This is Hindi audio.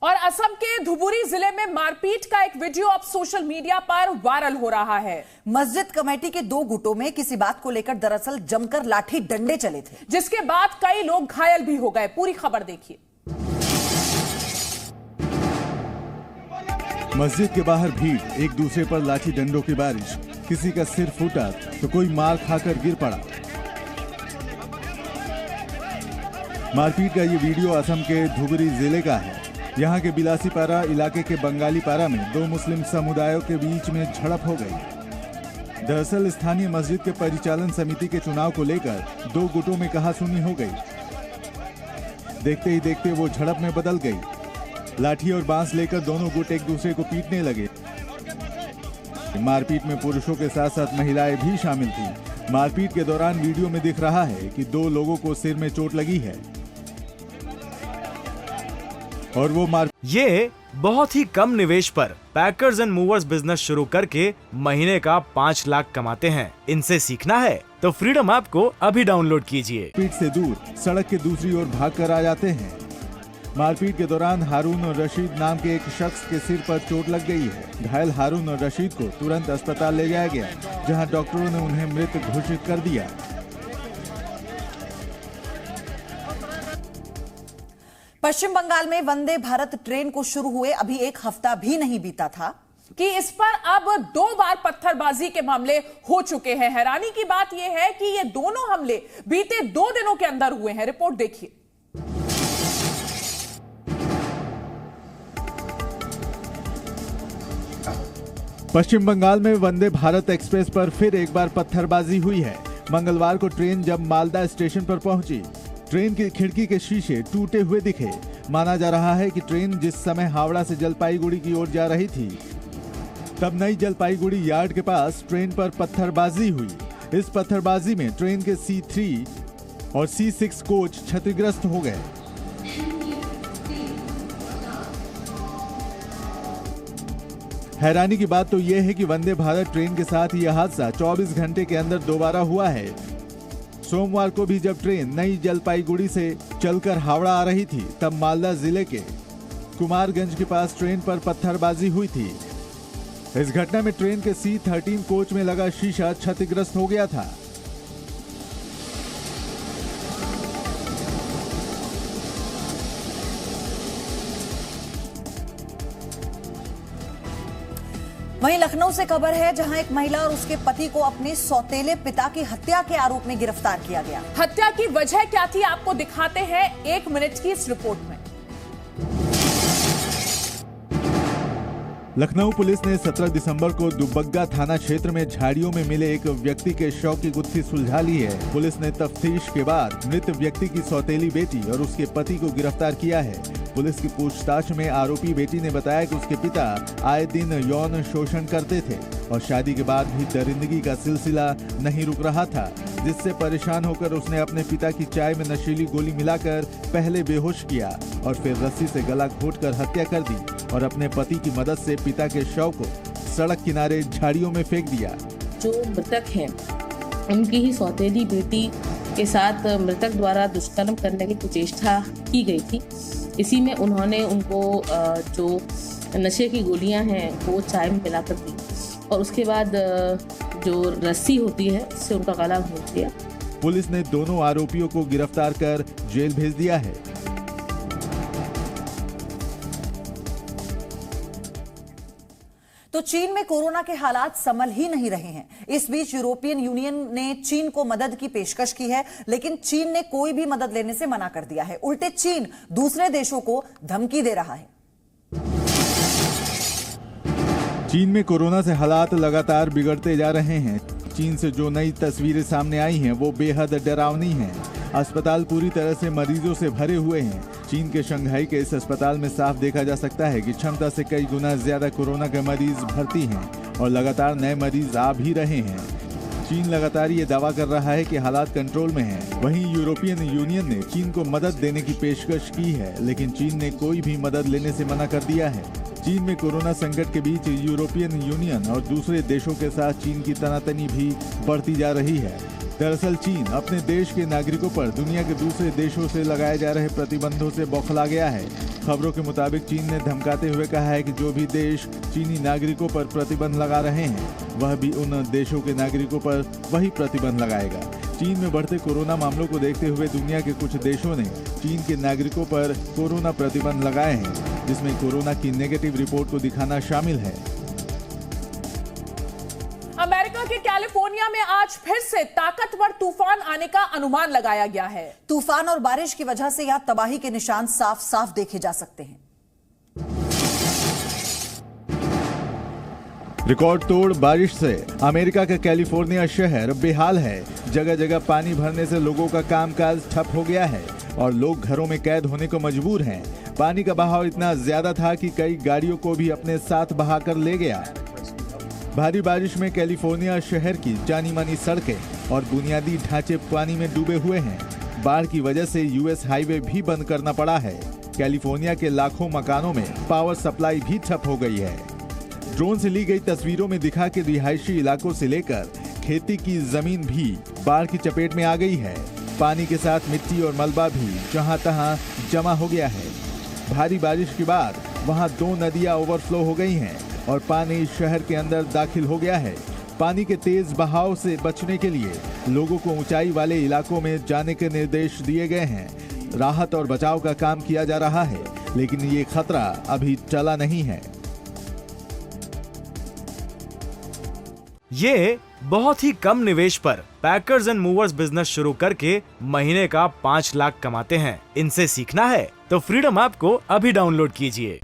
और असम के धुबुरी जिले में मारपीट का एक वीडियो अब सोशल मीडिया पर वायरल हो रहा है। मस्जिद कमेटी के दो गुटों में किसी बात को लेकर दरअसल जमकर लाठी डंडे चले थे, जिसके बाद कई लोग घायल भी हो गए। पूरी खबर देखिए। मस्जिद के बाहर भीड़, एक दूसरे पर लाठी डंडों की बारिश, किसी का सिर फूटा तो कोई मार खाकर गिर पड़ा। मारपीट का ये वीडियो असम के धुबुरी जिले का है। यहाँ के बिलासीपारा इलाके के बंगालीपारा में दो मुस्लिम समुदायों के बीच में झड़प हो गई। दरअसल स्थानीय मस्जिद के परिचालन समिति के चुनाव को लेकर दो गुटों में कहासुनी हो गई। देखते ही देखते वो झड़प में बदल गई। लाठी और बांस लेकर दोनों गुट एक दूसरे को पीटने लगे। मारपीट में पुरुषों के साथ साथ महिलाएं भी शामिल थी। मारपीट के दौरान वीडियो में दिख रहा है कि दो लोगों को सिर में चोट लगी है और वो ये बहुत ही कम निवेश पर पैकर्स एंड मूवर्स बिजनेस शुरू करके महीने का 5 लाख कमाते हैं। इनसे सीखना है तो फ्रीडम ऐप को अभी डाउनलोड कीजिए। मारपीट से दूर सड़क के दूसरी ओर भाग कर आ जाते हैं। मारपीट के दौरान हारून और रशीद नाम के एक शख्स के सिर पर चोट लग गई है। घायल हारून और रशीद को तुरंत अस्पताल ले जाया गया, जहां डॉक्टरों ने उन्हें मृत घोषित कर दिया। पश्चिम बंगाल में वंदे भारत ट्रेन को शुरू हुए अभी एक हफ्ता भी नहीं बीता था कि इस पर अब 2 बार पत्थरबाजी के मामले हो चुके हैं। हैरानी की बात यह है कि ये दोनों हमले बीते 2 दिनों के अंदर हुए हैं। रिपोर्ट देखिए। पश्चिम बंगाल में वंदे भारत एक्सप्रेस पर फिर एक बार पत्थरबाजी हुई है। मंगलवार को ट्रेन जब मालदा स्टेशन पर पहुंची, ट्रेन की खिड़की के शीशे टूटे हुए दिखे। माना जा रहा है कि ट्रेन जिस समय हावड़ा से जलपाईगुड़ी की ओर जा रही थी, तब नई जलपाईगुड़ी यार्ड के पास ट्रेन पर पत्थरबाजी हुई। इस पत्थरबाजी में ट्रेन के C3 और C6 कोच क्षतिग्रस्त हो गए। हैरानी की बात तो यह है कि वंदे भारत ट्रेन के साथ यह हादसा 24 घंटे के अंदर दोबारा हुआ है। सोमवार को भी जब ट्रेन नई जलपाईगुड़ी से चलकर हावड़ा आ रही थी, तब मालदा जिले के कुमारगंज के पास ट्रेन पर पत्थरबाजी हुई थी। इस घटना में ट्रेन के C13 कोच में लगा शीशा क्षतिग्रस्त हो गया था। वहीं लखनऊ से खबर है, जहां एक महिला और उसके पति को अपने सौतेले पिता की हत्या के आरोप में गिरफ्तार किया गया। हत्या की वजह क्या थी, आपको दिखाते हैं 1 मिनट की इस रिपोर्ट में। लखनऊ पुलिस ने 17 दिसंबर को दुबग्गा थाना क्षेत्र में झाड़ियों में मिले एक व्यक्ति के शव की गुत्थी सुलझा ली है। पुलिस ने तफ्तीश के बाद मृत व्यक्ति की सौतेली बेटी और उसके पति को गिरफ्तार किया है। पुलिस की पूछताछ में आरोपी बेटी ने बताया कि उसके पिता आए दिन यौन शोषण करते थे और शादी के बाद भी दरिंदगी का सिलसिला नहीं रुक रहा था, जिससे परेशान होकर उसने अपने पिता की चाय में नशीली गोली मिलाकर पहले बेहोश किया और फिर रस्सी से गला घोंटकर हत्या कर दी और अपने पति की मदद से पिता के शव को सड़क किनारे झाड़ियों में फेंक दिया। जो मृतक हैं, उनकी ही सौतेली बेटी के साथ मृतक द्वारा दुष्कर्म करने की कुचेष्टा की गई थी। इसी में उन्होंने उनको जो नशे की गोलियां हैं वो चाय में मिलाकर दी और उसके बाद जो रस्सी होती है उससे उनका गला घोंट दिया। पुलिस ने दोनों आरोपियों को गिरफ्तार कर जेल भेज दिया है। तो चीन में कोरोना के हालात संभल ही नहीं रहे हैं। इस बीच यूरोपियन यूनियन ने चीन को मदद की पेशकश की है, लेकिन चीन ने कोई भी मदद लेने से मना कर दिया है। उल्टे चीन दूसरे देशों को धमकी दे रहा है। चीन में कोरोना से हालात लगातार बिगड़ते जा रहे हैं। चीन से जो नई तस्वीरें सामने आई हैं वो बेहद डरावनी हैं। अस्पताल पूरी तरह से मरीजों से भरे हुए हैं। चीन के शंघाई के इस अस्पताल में साफ देखा जा सकता है कि क्षमता से कई गुना ज्यादा कोरोना के मरीज भर्ती हैं और लगातार नए मरीज आ भी रहे हैं। चीन लगातार ये दावा कर रहा है कि हालात कंट्रोल में हैं। वहीं यूरोपियन यूनियन ने चीन को मदद देने की पेशकश की है, लेकिन चीन ने कोई भी मदद लेने से मना कर दिया है। चीन में कोरोना संकट के बीच यूरोपियन यूनियन और दूसरे देशों के साथ चीन की तनातनी भी बढ़ती जा रही है। दरअसल चीन अपने देश के नागरिकों पर दुनिया के दूसरे देशों से लगाए जा रहे प्रतिबंधों से बौखला गया है। खबरों के मुताबिक चीन ने धमकाते हुए कहा है कि जो भी देश चीनी नागरिकों पर प्रतिबंध लगा रहे हैं वह भी उन देशों के नागरिकों पर वही प्रतिबंध लगाएगा। चीन में बढ़ते कोरोना मामलों को देखते हुए दुनिया के कुछ देशों ने चीन के नागरिकों पर कोरोना प्रतिबंध लगाए हैं, जिसमें कोरोना की नेगेटिव रिपोर्ट को दिखाना शामिल है। अमेरिका के कैलिफोर्निया में आज फिर से ताकतवर तूफान आने का अनुमान लगाया गया है। तूफान और बारिश की वजह से यहां तबाही के निशान साफ साफ देखे जा सकते हैं। रिकॉर्ड तोड़ बारिश से अमेरिका का कैलिफोर्निया शहर बेहाल है। जगह जगह पानी भरने से लोगों का कामकाज ठप हो गया है और लोग घरों में कैद होने को मजबूर हैं। पानी का बहाव इतना ज्यादा था कि कई गाड़ियों को भी अपने साथ बहाकर ले गया। भारी बारिश में कैलिफोर्निया शहर की जानी मानी सड़कें और बुनियादी ढांचे पानी में डूबे हुए हैं। बाढ़ की वजह से यूएस हाईवे भी बंद करना पड़ा है। कैलिफोर्निया के लाखों मकानों में पावर सप्लाई भी ठप हो गई है। ड्रोन से ली गई तस्वीरों में दिखा कि रिहायशी इलाकों से लेकर खेती की जमीन भी बाढ़ की चपेट में आ गई है। पानी के साथ मिट्टी और मलबा भी जहां तहां जमा हो गया है। भारी बारिश के बाद वहां 2 नदियां ओवरफ्लो हो गई हैं और पानी शहर के अंदर दाखिल हो गया है। पानी के तेज बहाव से बचने के लिए लोगों को ऊंचाई वाले इलाकों में जाने के निर्देश दिए गए हैं। राहत और बचाव का काम किया जा रहा है, लेकिन ये खतरा अभी टला नहीं है। ये बहुत ही कम निवेश पर पैकर्स एंड मूवर्स बिजनेस शुरू करके महीने का 5 लाख कमाते हैं। इनसे सीखना है तो फ्रीडम ऐप को अभी डाउनलोड कीजिए।